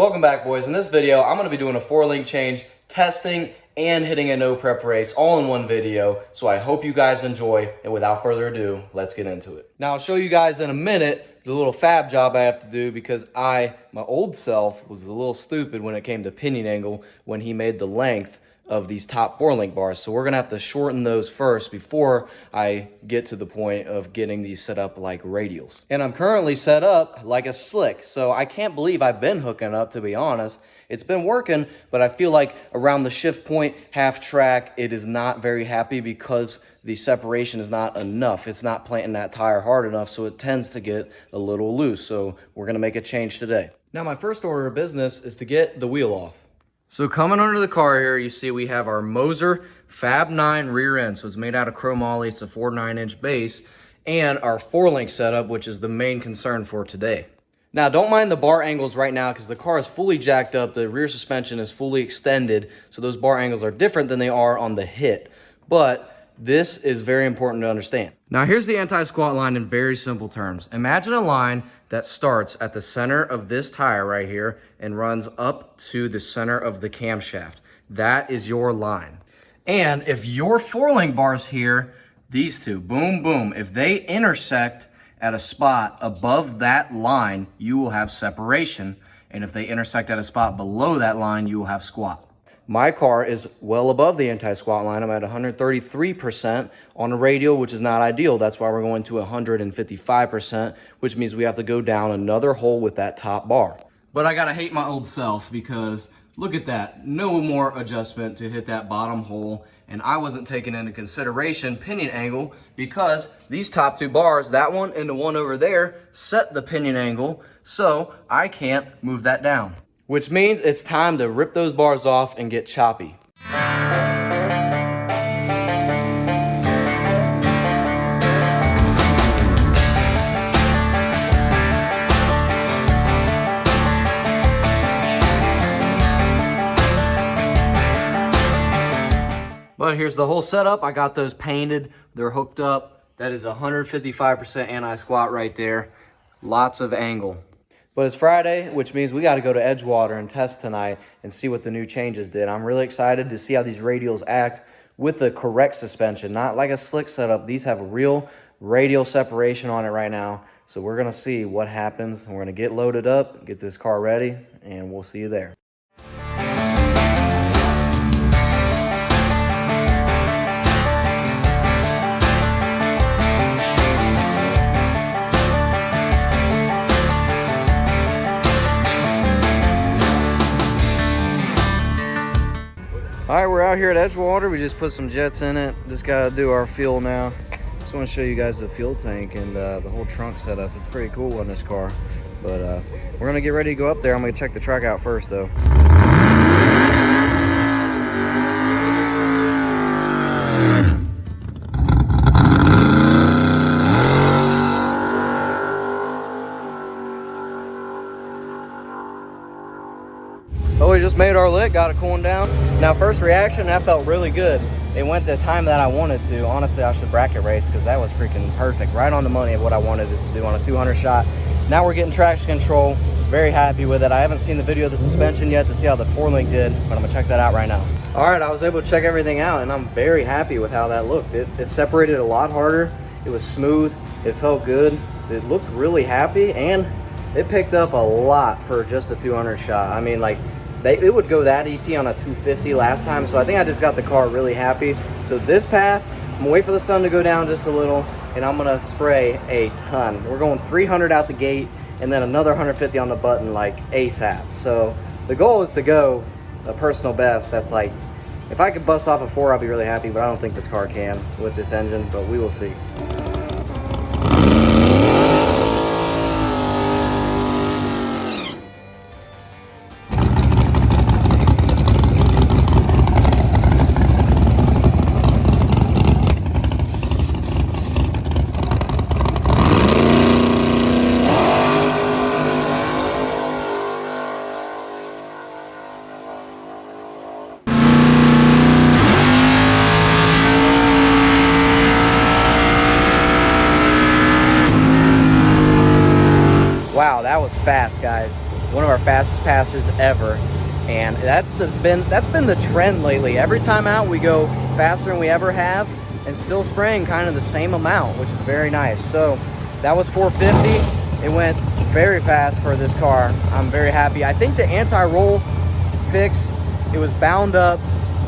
Welcome back, boys. In this video, I'm going to be doing a 4-link change, testing, and hitting a no prep race all in one video. So I hope you guys enjoy, and without further ado, let's get into it. Now I'll show you guys in a minute the little fab job I have to do because my old self was a little stupid when it came to pinion angle when he made the length of these top 4-link bars. So we're gonna have to shorten those first before I get to the point of getting these set up like radials. And I'm currently set up like a slick. So I can't believe I've been hooking up, to be honest. It's been working, but I feel like around the shift point, half track, it is not very happy because the separation is not enough. It's not planting that tire hard enough, so it tends to get a little loose. So we're gonna make a change today. Now my first order of business is to get the wheel off. So coming under the car here, you see we have our Moser Fab 9 rear end. So it's made out of chromoly. It's a 4 9-inch base. And our 4-link setup, which is the main concern for today. Now, don't mind the bar angles right now because the car is fully jacked up. The rear suspension is fully extended. So those bar angles are different than they are on the hit. But this is very important to understand. Now, here's the anti-squat line in very simple terms. Imagine a line that starts at the center of this tire right here and runs up to the center of the camshaft. That is your line. And if your 4-link bars here, these two, boom, boom, if they intersect at a spot above that line, you will have separation. And if they intersect at a spot below that line, you will have squat. My car is well above the anti-squat line. I'm at 133% on a radial, which is not ideal. That's why we're going to 155%, which means we have to go down another hole with that top bar. But I gotta hate my old self because look at that. No more adjustment to hit that bottom hole. And I wasn't taking into consideration pinion angle because these top 2 bars, that one and the one over there, set the pinion angle. So I can't move that down. Which means it's time to rip those bars off and get choppy. But here's the whole setup. I got those painted. They're hooked up. That is 155% anti-squat right there. Lots of angle. But it's Friday, which means we got to go to Edgewater and test tonight and see what the new changes did. I'm really excited to see how these radials act with the correct suspension, not like a slick setup. These have a real radial separation on it right now. So we're going to see what happens. We're going to get loaded up, get this car ready, and we'll see you there. All right, we're out here at Edgewater. We just put some jets in it. Just got to do our fuel now. Just want to show you guys the fuel tank and the whole trunk setup. It's pretty cool on this car. But we're going to get ready to go up there. I'm going to check the truck out first, though. Oh, we just made our lick, got it cooling down. Now, first reaction, that felt really good. It went the time that I wanted to. Honestly, I should bracket race because that was freaking perfect. Right on the money of what I wanted it to do on a 200 shot. Now we're getting traction control. Very happy with it. I haven't seen the video of the suspension yet to see how the 4-link did, but I'm gonna check that out right now. All right, I was able to check everything out and I'm very happy with how that looked. It separated a lot harder. It was smooth. It felt good. It looked really happy and it picked up a lot for just a 200 shot. I mean, like, it would go that ET on a 250 last time, so I think I just got the car really happy. So this pass, I'm gonna wait for the sun to go down just a little, and I'm gonna spray a ton. We're going 300 out the gate, and then another 150 on the button, like ASAP. So the goal is to go a personal best. That's like, if I could bust off a 4, I'll be really happy, but I don't think this car can with this engine, but we will see. Wow, that was fast, guys. one of our fastest passes ever. And that's been the trend lately. Every time out, we go faster than we ever have, and still spraying kind of the same amount, which is very nice. So that was 450. It went very fast for this car. I'm very happy. I think the anti-roll fix, it was bound up,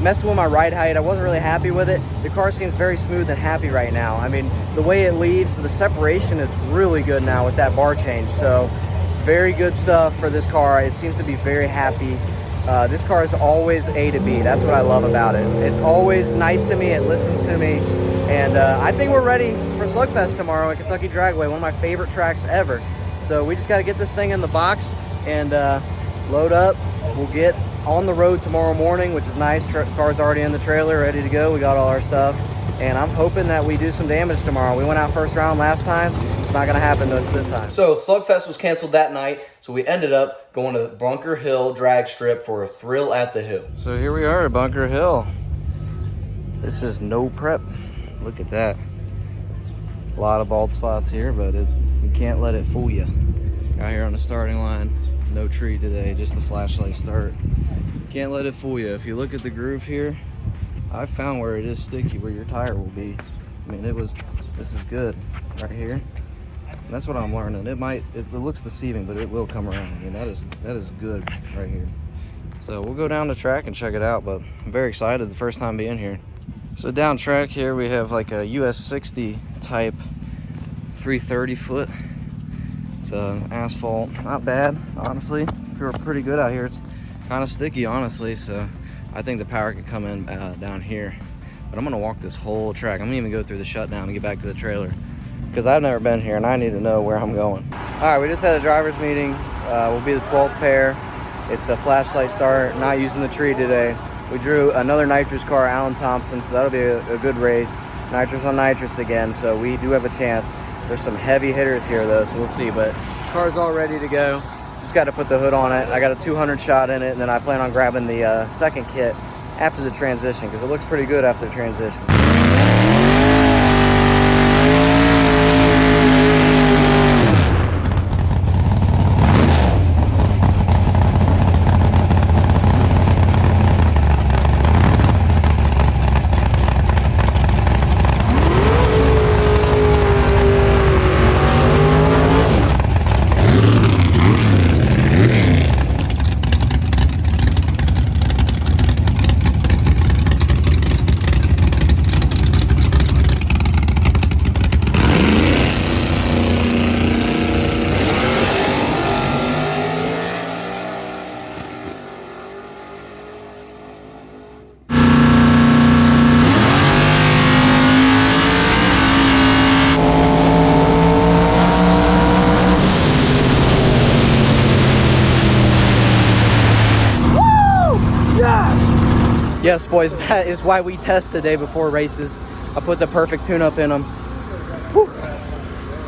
messing with my ride height. I wasn't really happy with it. The car seems very smooth and happy right now. I mean, the way it leaves, the separation is really good now with that bar change. So very good stuff for this car. It seems to be very happy. This car is always A to B. That's what I love about it. It's always nice to me. It listens to me. And I think we're ready for Slugfest tomorrow at Kentucky Dragway, one of my favorite tracks ever. So we just got to get this thing in the box and load up. We'll get on the road tomorrow morning, which is nice. Car's already in the trailer, ready to go. We got all our stuff. And I'm hoping that we do some damage tomorrow. We went out first round last time. It's not going to happen this time. So Slugfest was canceled that night. So we ended up going to Bunker Hill drag strip for a thrill at the hill. So here we are at Bunker Hill. This is no prep. Look at that. A lot of bald spots here, but you can't let it fool you. Out here on the starting line, no tree today, just the flashlight start. Can't let it fool you. If you look at the groove here, I found where it is sticky, where your tire will be. I mean, this is good right here. And that's what I'm learning. It looks deceiving, but it will come around. I mean, that is good right here. So we'll go down the track and check it out, but I'm very excited the first time being here. So down track here, we have like a US 60 type 330 foot. It's asphalt, not bad, honestly. We're pretty good out here. It's kind of sticky, honestly, so I think the power could come in down here. But I'm gonna walk this whole track. I'm gonna even go through the shutdown and get back to the trailer, because I've never been here and I need to know where I'm going. All right, we just had a driver's meeting. We'll be the 12th pair. It's a flashlight start, not using the tree today. We drew another nitrous car, Alan Thompson, so that'll be a good race. Nitrous on nitrous again, so we do have a chance. There's some heavy hitters here though, so we'll see, but car's all ready to go. Just got to put the hood on it. I got a 200 shot in it, and then I plan on grabbing the second kit after the transition, because it looks pretty good after the transition. Yes, boys, that is why we test the day before races. I put the perfect tune-up in them. Whew.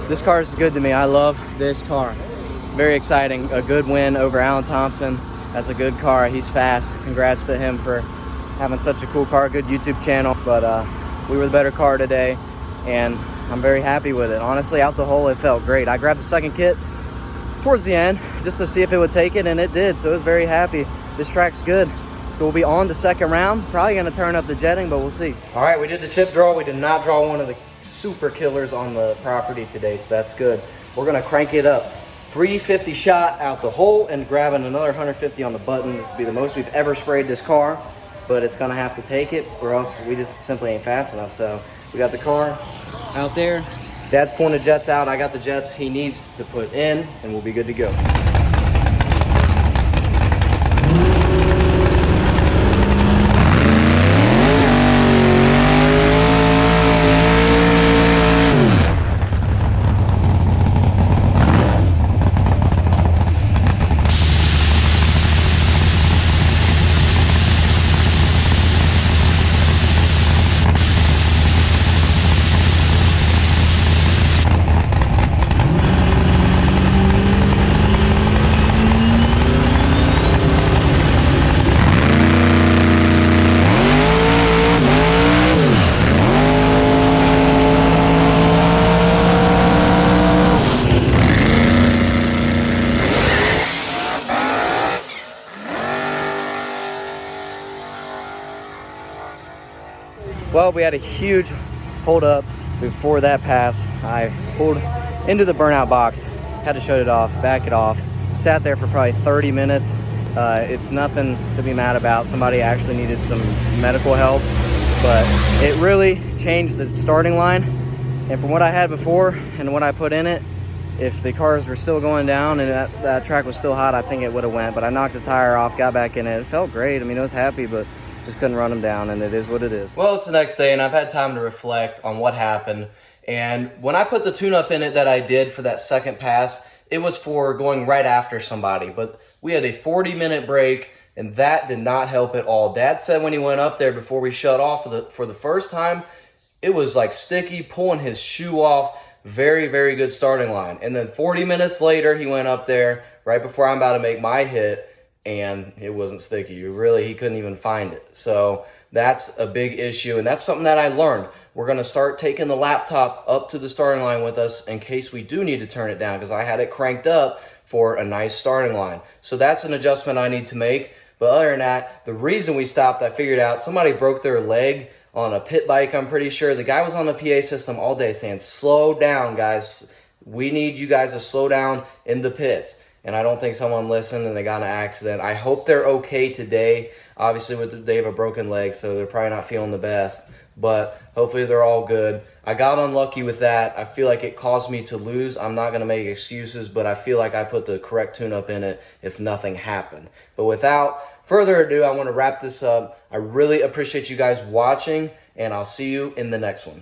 This car is good to me. I love this car. Very exciting. A good win over Alan Thompson. That's a good car. He's fast. Congrats to him for having such a cool car. Good YouTube channel. But we were the better car today, and I'm very happy with it. Honestly, out the hole, it felt great. I grabbed the second kit towards the end just to see if it would take it, and it did. So I was very happy. This track's good. So we'll be on the second round. Probably gonna turn up the jetting, but we'll see. All right, we did the chip draw. We did not draw one of the super killers on the property today, so that's good. We're gonna crank it up. 350 shot out the hole and grabbing another 150 on the button. This will be the most we've ever sprayed this car, but it's gonna have to take it or else we just simply ain't fast enough. So we got the car out there. Dad's pulling the jets out. I got the jets he needs to put in, and we'll be good to go. Well, we had a huge hold up before that pass. I pulled into the burnout box, had to shut it off, back it off, sat there for probably 30 minutes. It's nothing to be mad about. Somebody actually needed some medical help, but it really changed the starting line. And from what I had before and what I put in it, if the cars were still going down and that track was still hot, I think it would have went. But I knocked the tire off, got back in it. It felt great. I mean, I was happy, but just couldn't run them down, and it is what it is. Well, it's the next day, and I've had time to reflect on what happened. And when I put the tune-up in it that I did for that second pass, it was for going right after somebody. But we had a 40-minute break, and that did not help at all. Dad said when he went up there before we shut off for the first time, it was like sticky, pulling his shoe off. Very, very good starting line. And then 40 minutes later, he went up there right before I'm about to make my hit, and it wasn't sticky. Really, he couldn't even find it. So that's a big issue, and that's something that I learned. We're going to start taking the laptop up to the starting line with us in case we do need to turn it down, because I had it cranked up for a nice starting line. So that's an adjustment I need to make. But other than that, the reason we stopped, I figured out somebody broke their leg on a pit bike, I'm pretty sure. The guy was on the PA system all day saying, slow down, guys. We need you guys to slow down in the pits. And I don't think someone listened and they got in an accident. I hope they're okay today. Obviously, they have a broken leg, so they're probably not feeling the best. But hopefully they're all good. I got unlucky with that. I feel like it caused me to lose. I'm not going to make excuses, but I feel like I put the correct tune-up in it if nothing happened. But without further ado, I want to wrap this up. I really appreciate you guys watching, and I'll see you in the next one.